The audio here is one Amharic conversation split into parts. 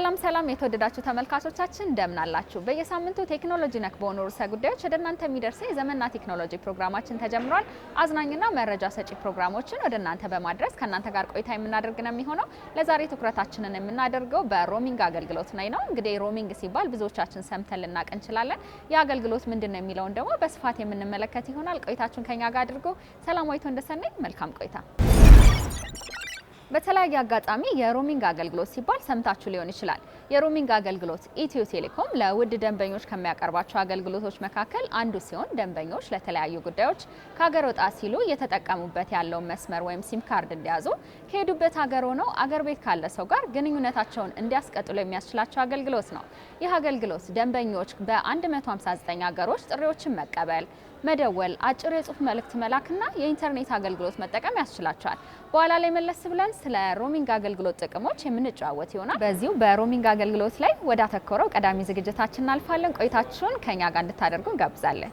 ሰላም የተወደዳችሁ ተመልካቾቻችን እንደምን አላችሁ? በየሳምንቱ ቴክኖሎጂ ነክ በሆኑ ርዕሰ ጉዳዮች ወደ እናንተ የሚደርሰው የዘመንና ቴክኖሎጂ ፕሮግራማችን ተጀምሯል። አዝናኝና መረጃ ሰጪ ፕሮግራሞችን ወደ እናንተ በማድረስ ከእናንተ ጋር ቆይታ የምናደርግ ነው የሚሆነው። ለዛሬ ትኩረታችንን የምናደርገው በሮሚንግ አገልግሎት ላይ ነው። እንግዲህ ሮሚንግ ሲባል ብዙዎቻችን ሰምተን ልናቅ እንችላለን። የአገልግሎት ምንድነው የሚለውን ደግሞ በስፋት የምንመለከት ይሆናል። ቆይታችሁን ከኛ ጋር አድርጉ። ሰላማዊት እንደሰነኝ መልካም ቆይታ። በተለያየ አጋጣሚ የሮሚንግ አገልግሎት ሲባል ሰምታችሁ ሊሆን ይችላል። የሮሚንግ አገልግሎት ኢትዮ ቴሌኮም ለውድ ደንበኞች ከሚያቀርባቸው አገልግሎቶች መካከል አንዱ ሲሆን ደንበኞች ለተለያዩ ጉዳዮች ከሀገር ወጣ ሲሉ እየተጠቀሙበት ያለውን መስመር ወይም ሲም ካርድ እንዲያዙ ከሄዱበት ሀገር ሆነው አገር ቤት ካለ ሰው ጋር ግንኙነታቸውን እንዲያስቀጥሉ የሚያስችላቸው አገልግሎት ነው። ይህ አገልግሎት ደንበኞች በ159 ሀገሮች ጥሪዎችን መቀበል፣ መደወል፣ አጭር የጽሁፍ መልእክት መላክና የኢንተርኔት አገልግሎት መጠቀም ያስችላቸዋል። በኋላ ላይ መለስ ብለን ስለ ሮሚንግ አገልግሎት ጥቅሞች የምንጫወት ይሆናል። በዚሁ በሮሚንግ አገልግሎት ላይ ወደ አተኮረው ቀዳሚ ዝግጅታችን እናልፋለን። ቆይታችሁን ከኛ ጋር እንድታደርጉ እንጋብዛለን።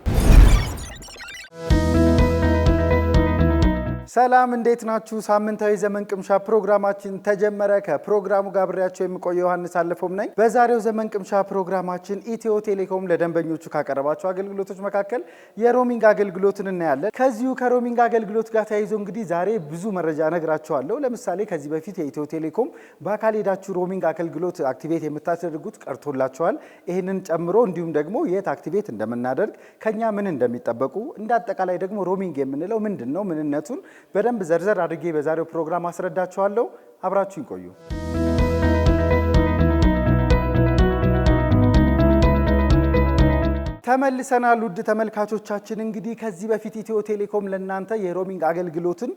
ሰላም እንዴት ናችሁ? ሳምንታዊ ዘመን ቅምሻ ፕሮግራማችን ተጀመረ። ከፕሮግራሙ ጋር አብሬያችሁ የምቆየው ዮሐንስ አለፎም ነኝ። በዛሬው ዘመን ቅምሻ ፕሮግራማችን ኢትዮ ቴሌኮም ለደንበኞቹ ካቀረባቸው አገልግሎቶች መካከል የሮሚንግ አገልግሎትን እናያለን። ከዚሁ ከሮሚንግ አገልግሎት ጋር ተያይዞ እንግዲህ ዛሬ ብዙ መረጃ እነግራችኋለሁ። ለምሳሌ ከዚህ በፊት የኢትዮ ቴሌኮም በአካል ሄዳችሁ ሮሚንግ አገልግሎት አክቲቬት የምታደርጉት ቀርቶላችኋል። ይህንን ጨምሮ እንዲሁም ደግሞ የት አክቲቬት እንደምናደርግ ከኛ ምን እንደሚጠበቁ እንደ አጠቃላይ ደግሞ ሮሚንግ የምንለው ምንድን ነው ምንነቱን በደንብ ዘርዘር አድርጌ በዛሬው ፕሮግራም አስረዳችኋለሁ። አብራችሁን ቆዩ። ተመልሰናል። ውድ ተመልካቾቻችን እንግዲህ ከዚህ በፊት ኢትዮ ቴሌኮም ለእናንተ የሮሚንግ አገልግሎትን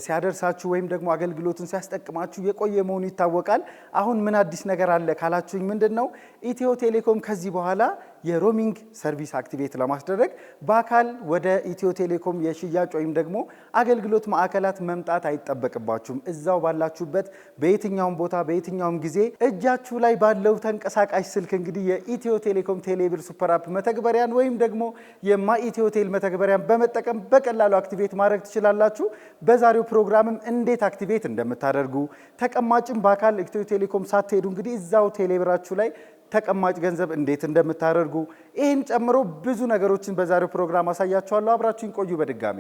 ሲያደርሳችሁ ወይም ደግሞ አገልግሎትን ሲያስጠቅማችሁ የቆየ መሆኑ ይታወቃል። አሁን ምን አዲስ ነገር አለ ካላችሁኝ ምንድነው ኢትዮ ቴሌኮም ከዚህ በኋላ የሮሚንግ ሰርቪስ አክቲቬት ለማስደረግ በአካል ወደ ኢትዮ ቴሌኮም የሽያጭ ወይም ደግሞ አገልግሎት ማዕከላት መምጣት አይጠበቅባችሁም። እዛው ባላችሁበት በየትኛውም ቦታ በየትኛውም ጊዜ እጃችሁ ላይ ባለው ተንቀሳቃሽ ስልክ እንግዲህ የኢትዮ ቴሌኮም ቴሌብር ሱፐር አፕ መተግበሪያን ወይም ደግሞ የማኢትዮ ቴል መተግበሪያን በመጠቀም በቀላሉ አክቲቬት ማድረግ ትችላላችሁ። በዛሬው ፕሮግራምም እንዴት አክቲቬት እንደምታደርጉ ተቀማጭም በአካል ኢትዮ ቴሌኮም ሳትሄዱ እንግዲህ እዛው ቴሌብራችሁ ላይ ተቀማጭ ገንዘብ እንዴት እንደምታደርጉ ይህን ጨምሮ ብዙ ነገሮችን በዛሬው ፕሮግራም አሳያችኋለሁ። አብራችሁን ቆዩ። በድጋሚ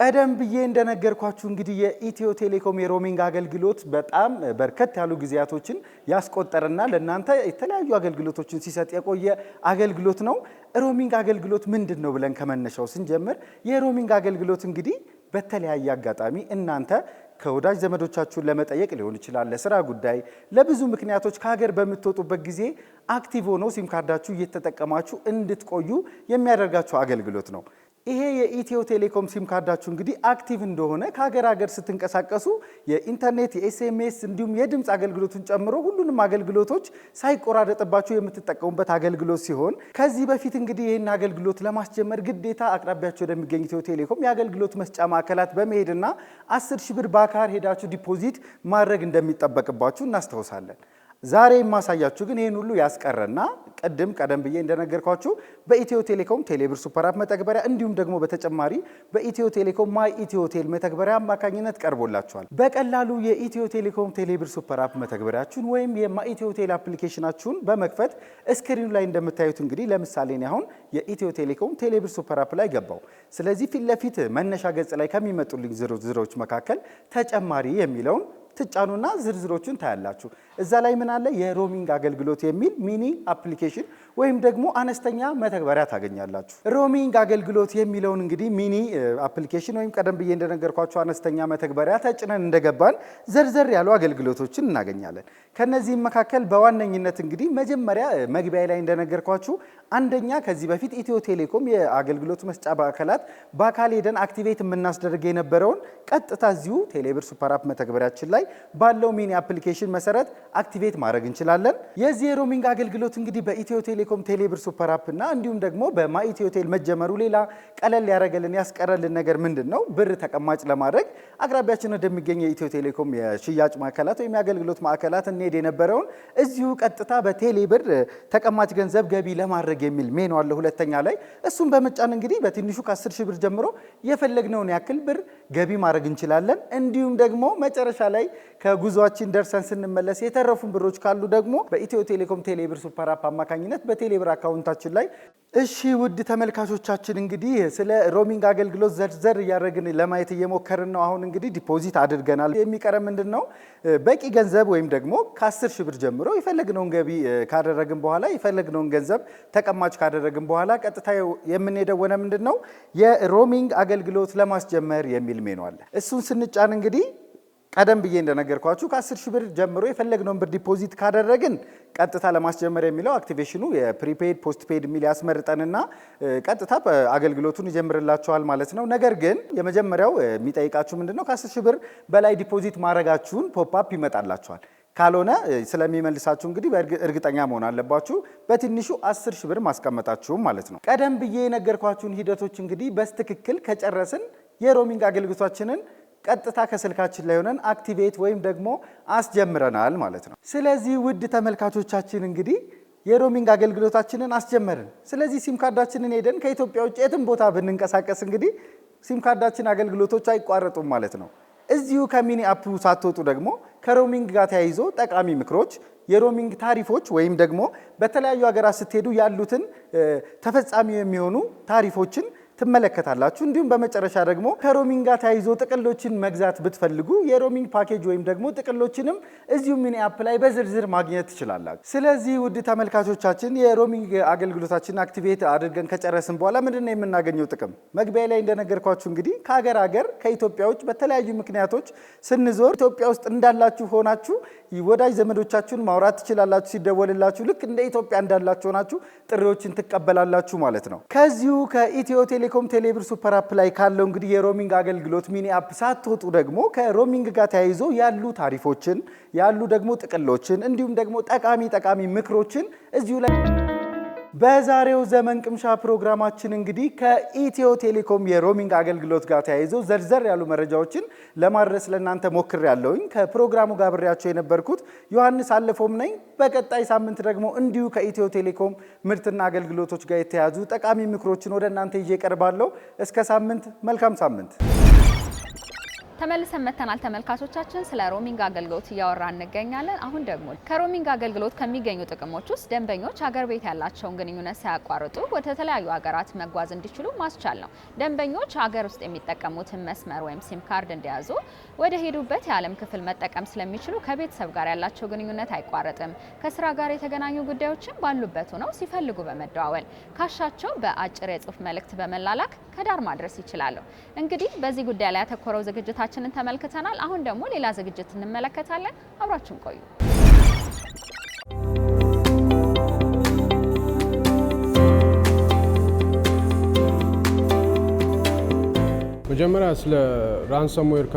ቀደም ብዬ እንደነገርኳችሁ እንግዲህ የኢትዮ ቴሌኮም የሮሚንግ አገልግሎት በጣም በርከት ያሉ ጊዜያቶችን ያስቆጠረና ለእናንተ የተለያዩ አገልግሎቶችን ሲሰጥ የቆየ አገልግሎት ነው። ሮሚንግ አገልግሎት ምንድን ነው ብለን ከመነሻው ስንጀምር የሮሚንግ አገልግሎት እንግዲህ በተለያየ አጋጣሚ እናንተ ከወዳጅ ዘመዶቻችሁን ለመጠየቅ ሊሆን ይችላል፣ ለስራ ጉዳይ፣ ለብዙ ምክንያቶች ከሀገር በምትወጡበት ጊዜ አክቲቭ ሆኖ ሲም ካርዳችሁ እየተጠቀማችሁ እንድትቆዩ የሚያደርጋችሁ አገልግሎት ነው። ይሄ የኢትዮ ቴሌኮም ሲም ካርዳችሁ እንግዲህ አክቲቭ እንደሆነ ከሀገር ስትንቀሳቀሱ የኢንተርኔት፣ የኤስኤምኤስ እንዲሁም የድምፅ አገልግሎቱን ጨምሮ ሁሉንም አገልግሎቶች ሳይቆራረጥባችሁ የምትጠቀሙበት አገልግሎት ሲሆን ከዚህ በፊት እንግዲህ ይህን አገልግሎት ለማስጀመር ግዴታ አቅራቢያችሁ ወደሚገኝ ኢትዮ ቴሌኮም የአገልግሎት መስጫ ማዕከላት በመሄድና 10,000 ብር በአካል ሄዳችሁ ዲፖዚት ማድረግ እንደሚጠበቅባችሁ እናስታውሳለን። ዛሬ የማሳያችሁ ግን ይህን ሁሉ ያስቀረና ቀደም ብዬ እንደነገርኳችሁ በኢትዮ ቴሌኮም ቴሌብር ሱፐር አፕ መተግበሪያ እንዲሁም ደግሞ በተጨማሪ በኢትዮ ቴሌኮም ማይ ኢትዮ ቴል መተግበሪያ አማካኝነት ቀርቦላችኋል። በቀላሉ የኢትዮ ቴሌኮም ቴሌብር ሱፐር አፕ መተግበሪያችሁን ወይም የማይ ኢትዮ ቴል አፕሊኬሽናችሁን በመክፈት ስክሪኑ ላይ እንደምታዩት እንግዲህ ለምሳሌ እኔ አሁን የኢትዮ ቴሌኮም ቴሌብር ሱፐር አፕ ላይ ገባው። ስለዚህ ፊት ለፊት መነሻ ገጽ ላይ ከሚመጡልኝ ዝርዝሮች መካከል ተጨማሪ የሚለውን ትጫኑና ዝርዝሮችን ታያላችሁ። እዛ ላይ ምን አለ? የሮሚንግ አገልግሎት የሚል ሚኒ አፕሊኬሽን ወይም ደግሞ አነስተኛ መተግበሪያ ታገኛላችሁ። ሮሚንግ አገልግሎት የሚለውን እንግዲህ ሚኒ አፕሊኬሽን ወይም ቀደም ብዬ እንደነገርኳችሁ አነስተኛ መተግበሪያ ተጭነን እንደገባን ዘርዘር ያሉ አገልግሎቶችን እናገኛለን። ከነዚህም መካከል በዋነኝነት እንግዲህ መጀመሪያ መግቢያ ላይ እንደነገርኳችሁ አንደኛ ከዚህ በፊት ኢትዮ ቴሌኮም የአገልግሎት መስጫ ማዕከላት በአካል ሄደን አክቲቬት የምናስደርግ የነበረውን ቀጥታ እዚሁ ቴሌብር ሱፐር አፕ መተግበሪያችን ላይ ባለው ሚኒ አፕሊኬሽን መሰረት አክቲቬት ማድረግ እንችላለን። የዚህ የሮሚንግ አገልግሎት እንግዲህ በኢትዮ ቴሌኮም ቴሌብር ሱፐር አፕ እና እንዲሁም ደግሞ በማኢትዮ ቴል መጀመሩ ሌላ ቀለል ያደረገልን ያስቀረልን ነገር ምንድነው? ብር ተቀማጭ ለማድረግ አቅራቢያችን ወደሚገኝ የኢትዮ ቴሌኮም የሽያጭ ማዕከላት ወይም የአገልግሎት ማዕከላት እንሄድ የነበረውን እዚሁ ቀጥታ በቴሌብር ተቀማጭ ገንዘብ ገቢ ለማድረግ የሚል ሜኑ አለ ሁለተኛ ላይ። እሱን በመጫን እንግዲህ በትንሹ ከ10 ሺህ ብር ጀምሮ የፈለግነውን ያክል ብር ገቢ ማድረግ እንችላለን። እንዲሁም ደግሞ መጨረሻ ላይ ከጉዟችን ደርሰን ስንመለስ የተረፉን ብሮች ካሉ ደግሞ በኢትዮ ቴሌኮም ቴሌብር ሱፐር አፕ አማካኝነት በቴሌብር አካውንታችን ላይ። እሺ ውድ ተመልካቾቻችን እንግዲህ ስለ ሮሚንግ አገልግሎት ዘርዘር እያደረግን ለማየት እየሞከርን ነው። አሁን እንግዲህ ዲፖዚት አድርገናል። የሚቀረ ምንድን ነው? በቂ ገንዘብ ወይም ደግሞ ከ10 ሺህ ብር ጀምሮ የፈለግነውን ገቢ ካደረግን በኋላ የፈለግነውን ገንዘብ ተቀማጭ ካደረግን በኋላ ቀጥታ የምንሄደው ወደ ምንድን ነው የሮሚንግ አገልግሎት ለማስጀመር የሚል ሜኑ አለ። እሱን ስንጫን እንግዲህ ቀደም ብዬ እንደነገርኳችሁ ከ10 ሺህ ብር ጀምሮ የፈለግነውን ብር ዲፖዚት ካደረግን ቀጥታ ለማስጀመር የሚለው አክቲቬሽኑ የፕሪፔድ ፖስትፔድ የሚል ያስመርጠንና ቀጥታ አገልግሎቱን ይጀምርላችኋል ማለት ነው። ነገር ግን የመጀመሪያው የሚጠይቃችሁ ምንድነው ከ10 ሺህ ብር በላይ ዲፖዚት ማድረጋችሁን ፖፕአፕ ይመጣላችኋል። ካልሆነ ስለሚመልሳችሁ እንግዲህ እርግጠኛ መሆን አለባችሁ በትንሹ 10 ሺህ ብር ማስቀመጣችሁም ማለት ነው። ቀደም ብዬ የነገርኳችሁን ሂደቶች እንግዲህ በስትክክል ከጨረስን የሮሚንግ አገልግሎታችንን ቀጥታ ከስልካችን ላይ ሆነን አክቲቬት ወይም ደግሞ አስጀምረናል ማለት ነው። ስለዚህ ውድ ተመልካቾቻችን እንግዲህ የሮሚንግ አገልግሎታችንን አስጀመርን። ስለዚህ ሲም ካርዳችንን ሄደን ከኢትዮጵያ ውጭ የትም ቦታ ብንንቀሳቀስ እንግዲህ ሲም ካርዳችን አገልግሎቶች አይቋረጡም ማለት ነው። እዚሁ ከሚኒ አፑ ሳትወጡ ደግሞ ከሮሚንግ ጋር ተያይዞ ጠቃሚ ምክሮች፣ የሮሚንግ ታሪፎች ወይም ደግሞ በተለያዩ ሀገራት ስትሄዱ ያሉትን ተፈጻሚ የሚሆኑ ታሪፎችን ትመለከታላችሁ። እንዲሁም በመጨረሻ ደግሞ ከሮሚንግ ጋር ተያይዞ ጥቅሎችን መግዛት ብትፈልጉ የሮሚንግ ፓኬጅ ወይም ደግሞ ጥቅሎችንም እዚሁ ሚኒ አፕ ላይ በዝርዝር ማግኘት ትችላላችሁ። ስለዚህ ውድ ተመልካቾቻችን የሮሚንግ አገልግሎታችንን አክቲቬት አድርገን ከጨረስን በኋላ ምንድነው የምናገኘው ጥቅም? መግቢያ ላይ እንደነገርኳችሁ እንግዲህ ከሀገር ከኢትዮጵያ ውጭ በተለያዩ ምክንያቶች ስንዞር ኢትዮጵያ ውስጥ እንዳላችሁ ሆናችሁ ወዳጅ ዘመዶቻችሁን ማውራት ትችላላችሁ። ሲደወልላችሁ ልክ እንደ ኢትዮጵያ እንዳላችሁ ሆናችሁ ጥሪዎችን ትቀበላላችሁ ማለት ነው። ከዚሁ ከኢትዮ ቴሌኮም ቴሌብር ሱፐር አፕ ላይ ካለው እንግዲህ የሮሚንግ አገልግሎት ሚኒ አፕ ሳትወጡ ደግሞ ከሮሚንግ ጋር ተያይዞ ያሉ ታሪፎችን ያሉ ደግሞ ጥቅሎችን እንዲሁም ደግሞ ጠቃሚ ምክሮችን እዚሁ ላይ በዛሬው ዘመን ቅምሻ ፕሮግራማችን እንግዲህ ከኢትዮ ቴሌኮም የሮሚንግ አገልግሎት ጋር ተያይዞ ዘርዘር ያሉ መረጃዎችን ለማድረስ ለእናንተ ሞክሬያለሁኝ። ከፕሮግራሙ ጋር አብሬያቸው የነበርኩት ዮሐንስ አለፎም ነኝ። በቀጣይ ሳምንት ደግሞ እንዲሁ ከኢትዮ ቴሌኮም ምርትና አገልግሎቶች ጋር የተያዙ ጠቃሚ ምክሮችን ወደ እናንተ ይዤ እቀርባለሁ። እስከ ሳምንት፣ መልካም ሳምንት። ተመልሰን መተናል ተመልካቾቻችን። ስለ ሮሚንግ አገልግሎት እያወራን እንገኛለን። አሁን ደግሞ ከሮሚንግ አገልግሎት ከሚገኙ ጥቅሞች ውስጥ ደንበኞች ሀገር ቤት ያላቸውን ግንኙነት ሳያቋርጡ ወደ ተለያዩ ሀገራት መጓዝ እንዲችሉ ማስቻል ነው። ደንበኞች ሀገር ውስጥ የሚጠቀሙትን መስመር ወይም ሲም ካርድ እንደያዙ ወደ ሄዱበት የዓለም ክፍል መጠቀም ስለሚችሉ ከቤተሰብ ጋር ያላቸው ግንኙነት አይቋረጥም። ከስራ ጋር የተገናኙ ጉዳዮችን ባሉበት ሆነው ሲፈልጉ በመደዋወል ካሻቸው በአጭር የጽሁፍ መልእክት በመላላክ ከዳር ማድረስ ይችላሉ። እንግዲህ በዚህ ጉዳይ ላይ ያተኮረው ዝግጅታችንን ተመልክተናል። አሁን ደግሞ ሌላ ዝግጅት እንመለከታለን። አብራችሁን ቆዩ። መጀመሪያ ስለ ራንሰምዌር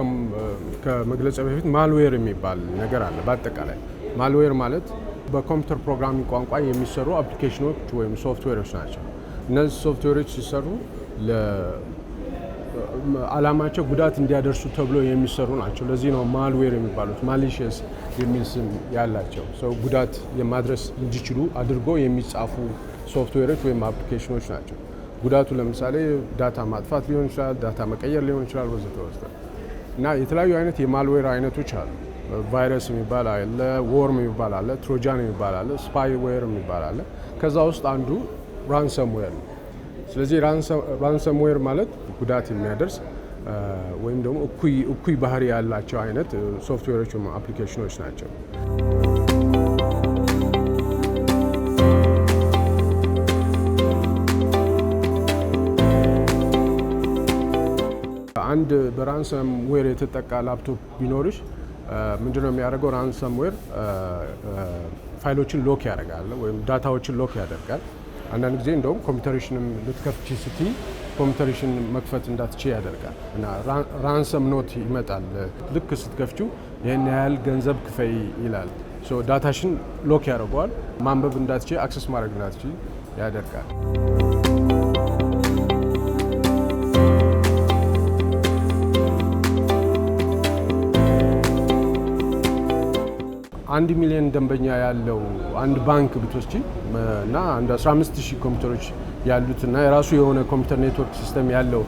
ከመግለጽ በፊት ማልዌር የሚባል ነገር አለ። በአጠቃላይ ማልዌር ማለት በኮምፒውተር ፕሮግራሚንግ ቋንቋ የሚሰሩ አፕሊኬሽኖች ወይም ሶፍትዌሮች ናቸው። እነዚህ ሶፍትዌሮች ሲሰሩ ዓላማቸው ጉዳት እንዲያደርሱ ተብሎ የሚሰሩ ናቸው። ለዚህ ነው ማልዌር የሚባሉት። ማሊሽየስ የሚል ስም ያላቸው ሰው ጉዳት የማድረስ እንዲችሉ አድርጎ የሚጻፉ ሶፍትዌሮች ወይም አፕሊኬሽኖች ናቸው። ጉዳቱ ለምሳሌ ዳታ ማጥፋት ሊሆን ይችላል፣ ዳታ መቀየር ሊሆን ይችላል ወዘተ ወዘተ። እና የተለያዩ አይነት የማልዌር አይነቶች አሉ። ቫይረስ የሚባል አለ፣ ዎርም የሚባል አለ፣ ትሮጃን የሚባል አለ፣ ስፓይዌር የሚባል አለ። ከዛ ውስጥ አንዱ ራንሰምዌር ነው። ስለዚህ ራንሰምዌር ማለት ጉዳት የሚያደርስ ወይም ደግሞ እኩይ ባህሪ ያላቸው አይነት ሶፍትዌሮች ወይም አፕሊኬሽኖች ናቸው። አንድ በራንሰምዌር የተጠቃ ላፕቶፕ ቢኖርሽ ምንድነው የሚያደርገው? ራንሰምዌር ፋይሎችን ሎክ ያደርጋል ወይም ዳታዎችን ሎክ ያደርጋል። አንዳንድ ጊዜ እንደውም ኮምፒውተርሽንም ልትከፍቺ ስትይ ኮምፒውተርሽን መክፈት እንዳትችይ ያደርጋል እና ራንሰም ኖት ይመጣል። ልክ ስትከፍቺው ይህን ያህል ገንዘብ ክፈይ ይላል። ዳታሽን ሎክ ያደርገዋል። ማንበብ እንዳትችል አክሰስ ማድረግ እንዳትችል ያደርጋል። አንድ ሚሊዮን ደንበኛ ያለው አንድ ባንክ ብትወስጂ እና አንድ 15000 ኮምፒውተሮች ያሉትና የራሱ የሆነ ኮምፒውተር ኔትወርክ ሲስተም ያለው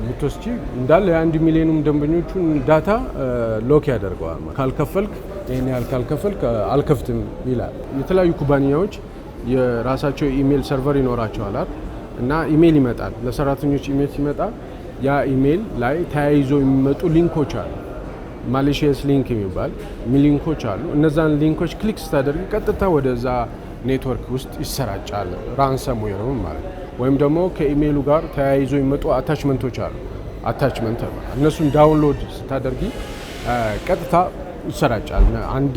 ብትወስጂ እንዳለ የአንድ ሚሊዮኑም ደንበኞቹን ዳታ ሎክ ያደርገዋል። ካልከፈልክ ይሄን ያህል ካልከፈልክ አልከፍትም ይላል። የተለያዩ ኩባንያዎች የራሳቸው ኢሜል ሰርቨር ይኖራቸዋል እና ኢሜል ይመጣል ለሰራተኞች። ኢሜል ሲመጣ ያ ኢሜል ላይ ተያይዞ የሚመጡ ሊንኮች አሉ። ማሊሺየስ ሊንክ የሚባል ሊንኮች አሉ። እነዛን ሊንኮች ክሊክ ስታደርግ ቀጥታ ወደዛ ኔትወርክ ውስጥ ይሰራጫል። ራንሰምዌር ማለት ወይም ደግሞ ከኢሜይሉ ጋር ተያይዞ የሚመጡ አታችመንቶች አሉ። አታችመንት እነሱን ዳውንሎድ ስታደርጊ ቀጥታ ይሰራጫል። አንዴ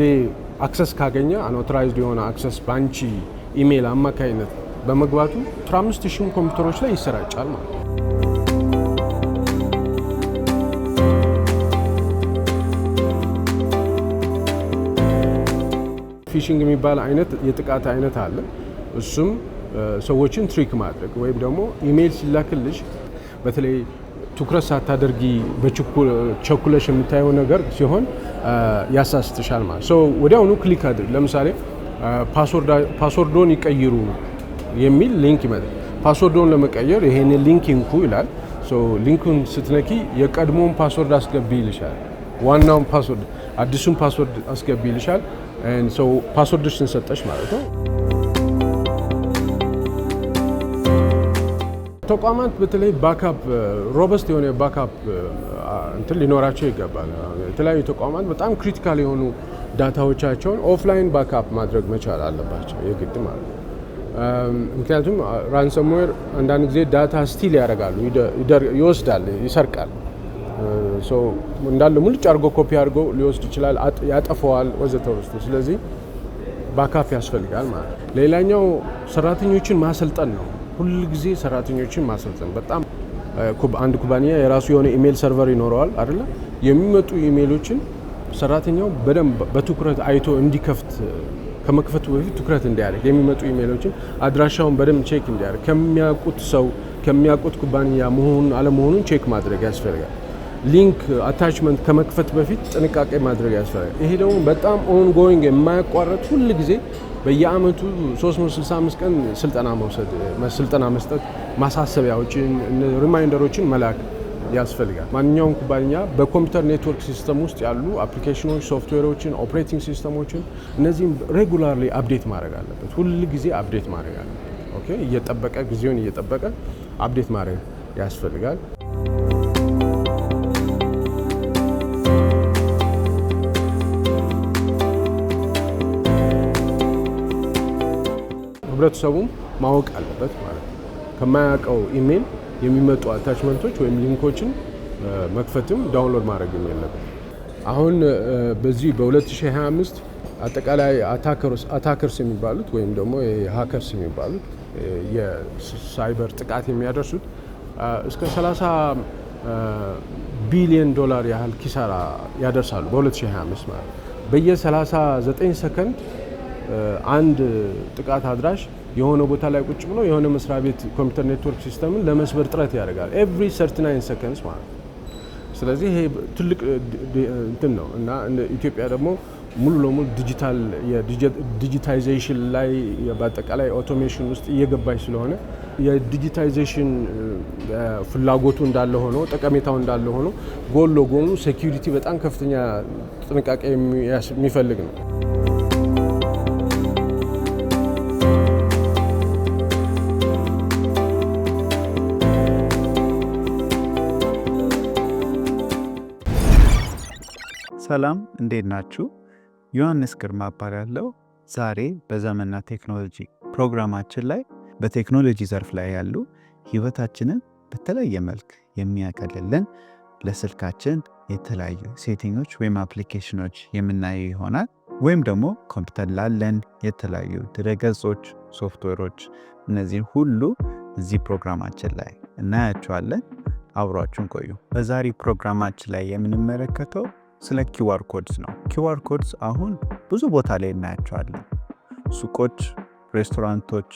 አክሰስ ካገኘ አንኦቶራይዝድ የሆነ አክሰስ ባንቺ ኢሜይል አማካይነት በመግባቱ 15000 ኮምፒውተሮች ላይ ይሰራጫል ማለት ነው። ፊሽንግ የሚባል አይነት የጥቃት አይነት አለ። እሱም ሰዎችን ትሪክ ማድረግ ወይም ደግሞ ኢሜይል ሲላክልሽ በተለይ ትኩረት ሳታደርጊ በቸኩለሽ የምታየው ነገር ሲሆን ያሳስትሻል ማለት ነው። ወዲያውኑ ክሊክ አድርግ። ለምሳሌ ፓስወርዶን ይቀይሩ የሚል ሊንክ ይመጣል። ፓስወርዶን ለመቀየር ይሄን ሊንክ ይንኩ ይላል። ሊንኩን ስትነኪ የቀድሞውን ፓስወርድ አስገቢ ይልሻል። ዋናውን ፓስወርድ አዲሱን ፓስወርድ አስገቢ ይልሻል። ፓስወርድሽን ሰጠሽ ማለት ነው። ተቋማት በተለይ ባካፕ ሮበስት የሆነ ባካፕ እንትን ሊኖራቸው ይገባል። የተለያዩ ተቋማት በጣም ክሪቲካል የሆኑ ዳታዎቻቸውን ኦፍላይን ባካፕ ማድረግ መቻል አለባቸው የግድ ማለት ነው። ምክንያቱም ራንሰምዌር አንዳንድ ጊዜ ዳታ ስቲል ያደርጋሉ፣ ይወስዳል፣ ይሰርቃል። እንዳለ ሙልጭ አድርጎ ኮፒ አድርጎ ሊወስድ ይችላል፣ ያጠፈዋል ወዘተ ወዘተ። ስለዚህ ባካፕ ያስፈልጋል ማለት ነው። ሌላኛው ሰራተኞችን ማሰልጠን ነው። ሁል ጊዜ ሰራተኞችን ማሰልጠን በጣም አንድ ኩባንያ የራሱ የሆነ ኢሜል ሰርቨር ይኖረዋል አይደለ? የሚመጡ ኢሜሎችን ሰራተኛው በደንብ በትኩረት አይቶ እንዲከፍት ከመክፈቱ በፊት ትኩረት እንዲያደርግ የሚመጡ ኢሜሎችን አድራሻውን በደንብ ቼክ እንዲያደርግ ከሚያውቁት ሰው ከሚያውቁት ኩባንያ መሆኑን አለመሆኑን ቼክ ማድረግ ያስፈልጋል። ሊንክ አታችመንት ከመክፈት በፊት ጥንቃቄ ማድረግ ያስፈልጋል። ይሄ ደግሞ በጣም ኦንጎይንግ የማያቋርጥ ሁል ጊዜ በየአመቱ 365 ቀን ስልጠና መስጠት፣ ማሳሰቢያዎችን፣ ሪማይንደሮችን መላክ ያስፈልጋል። ማንኛውም ኩባንያ በኮምፒውተር ኔትወርክ ሲስተም ውስጥ ያሉ አፕሊኬሽኖች፣ ሶፍትዌሮችን፣ ኦፕሬቲንግ ሲስተሞችን እነዚህም ሬጉላርሊ አፕዴት ማድረግ አለበት። ሁል ጊዜ አፕዴት ማድረግ አለበት። ኦኬ፣ እየጠበቀ ጊዜውን እየጠበቀ አፕዴት ማድረግ ያስፈልጋል። ህብረተሰቡም ማወቅ አለበት ማለት ነው። ከማያውቀው ኢሜል የሚመጡ አታችመንቶች ወይም ሊንኮችን መክፈትም ዳውንሎድ ማድረግ የለበት። አሁን በዚህ በ2025 አጠቃላይ አታከርስ የሚባሉት ወይም ደግሞ ሃከርስ የሚባሉት የሳይበር ጥቃት የሚያደርሱት እስከ 30 ቢሊዮን ዶላር ያህል ኪሳራ ያደርሳሉ በ2025 ማለት ነው። በየ39 ሰከንድ አንድ ጥቃት አድራሽ የሆነ ቦታ ላይ ቁጭ ብሎ የሆነ መስሪያ ቤት ኮምፒውተር ኔትወርክ ሲስተምን ለመስበር ጥረት ያደርጋል ኤቭሪ 39 ሰከንድስ ማለት ነው። ስለዚህ ይሄ ትልቅ እንትን ነው እና ኢትዮጵያ ደግሞ ሙሉ ለሙሉ ዲጂታይዜሽን ላይ በአጠቃላይ ኦቶሜሽን ውስጥ እየገባች ስለሆነ የዲጂታይዜሽን ፍላጎቱ እንዳለ ሆኖ ጠቀሜታው እንዳለ ሆኖ ጎን ለጎኑ ሴኩሪቲ በጣም ከፍተኛ ጥንቃቄ የሚፈልግ ነው። ሰላም፣ እንዴት ናችሁ? ዮሐንስ ግርማ እባላለሁ። ዛሬ በዘመንና ቴክኖሎጂ ፕሮግራማችን ላይ በቴክኖሎጂ ዘርፍ ላይ ያሉ ህይወታችንን በተለያየ መልክ የሚያቀልልን ለስልካችን የተለያዩ ሴቲንጎች ወይም አፕሊኬሽኖች የምናየው ይሆናል። ወይም ደግሞ ኮምፒውተር ላለን የተለያዩ ድረገጾች፣ ሶፍትዌሮች እነዚህን ሁሉ እዚህ ፕሮግራማችን ላይ እናያቸዋለን። አብሯችሁን ቆዩ። በዛሬ ፕሮግራማችን ላይ የምንመለከተው ስለ ኪውአር ኮድስ ነው። ኪውአር ኮድስ አሁን ብዙ ቦታ ላይ እናያቸዋለን። ሱቆች፣ ሬስቶራንቶች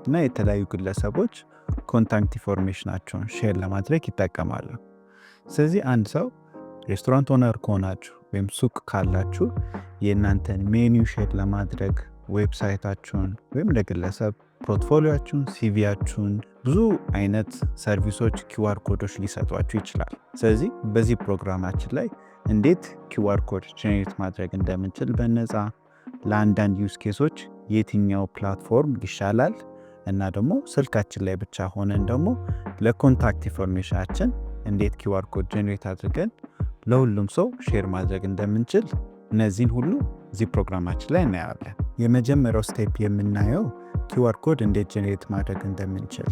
እና የተለያዩ ግለሰቦች ኮንታክት ኢንፎርሜሽናቸውን ሼር ለማድረግ ይጠቀማሉ። ስለዚህ አንድ ሰው ሬስቶራንት ኦነር ከሆናችሁ ወይም ሱቅ ካላችሁ የእናንተን ሜኒው ሼር ለማድረግ ዌብሳይታችሁን ወይም ለግለሰብ ፖርትፎሊዮአችሁን፣ ሲቪያችሁን፣ ብዙ አይነት ሰርቪሶች ኪውአር ኮዶች ሊሰጧችሁ ይችላል። ስለዚህ በዚህ ፕሮግራማችን ላይ እንዴት ኪውአር ኮድ ጄኔሬት ማድረግ እንደምንችል በነፃ ለአንዳንድ ዩዝ ኬሶች የትኛው ፕላትፎርም ይሻላል እና ደግሞ ስልካችን ላይ ብቻ ሆነን ደግሞ ለኮንታክት ኢንፎርሜሽናችን እንዴት ኪውአር ኮድ ጄኔሬት አድርገን ለሁሉም ሰው ሼር ማድረግ እንደምንችል እነዚህን ሁሉ እዚህ ፕሮግራማችን ላይ እናያለን። የመጀመሪያው ስቴፕ የምናየው ኪውአር ኮድ እንዴት ጄኔሬት ማድረግ እንደምንችል።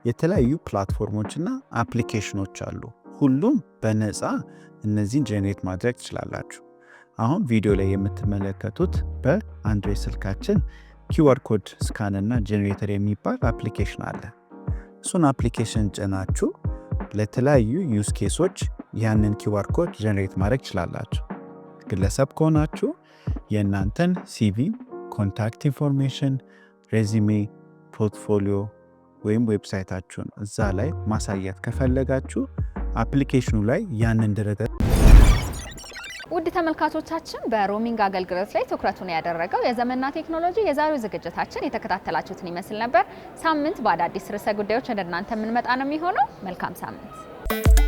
የተለያዩ ፕላትፎርሞችና አፕሊኬሽኖች አሉ። ሁሉም በነፃ እነዚህን ጄኔሬት ማድረግ ትችላላችሁ። አሁን ቪዲዮ ላይ የምትመለከቱት በአንድሮይድ ስልካችን ኪውአር ኮድ ስካን እና ጄኔሬተር የሚባል አፕሊኬሽን አለ። እሱን አፕሊኬሽን ጭናችሁ ለተለያዩ ዩዝ ኬሶች ያንን ኪውአር ኮድ ጄኔሬት ማድረግ ትችላላችሁ። ግለሰብ ከሆናችሁ የእናንተን ሲቪ፣ ኮንታክት ኢንፎርሜሽን፣ ሬዚሜ፣ ፖርትፎሊዮ ወይም ዌብሳይታችሁን እዛ ላይ ማሳየት ከፈለጋችሁ አፕሊኬሽኑ ላይ ያንን ድረገጽ። ውድ ተመልካቾቻችን በሮሚንግ አገልግሎት ላይ ትኩረቱን ያደረገው የዘመንና ቴክኖሎጂ የዛሬው ዝግጅታችን የተከታተላችሁትን ይመስል ነበር። ሳምንት በአዳዲስ ርዕሰ ጉዳዮች ወደ እናንተ የምንመጣ ነው የሚሆነው። መልካም ሳምንት።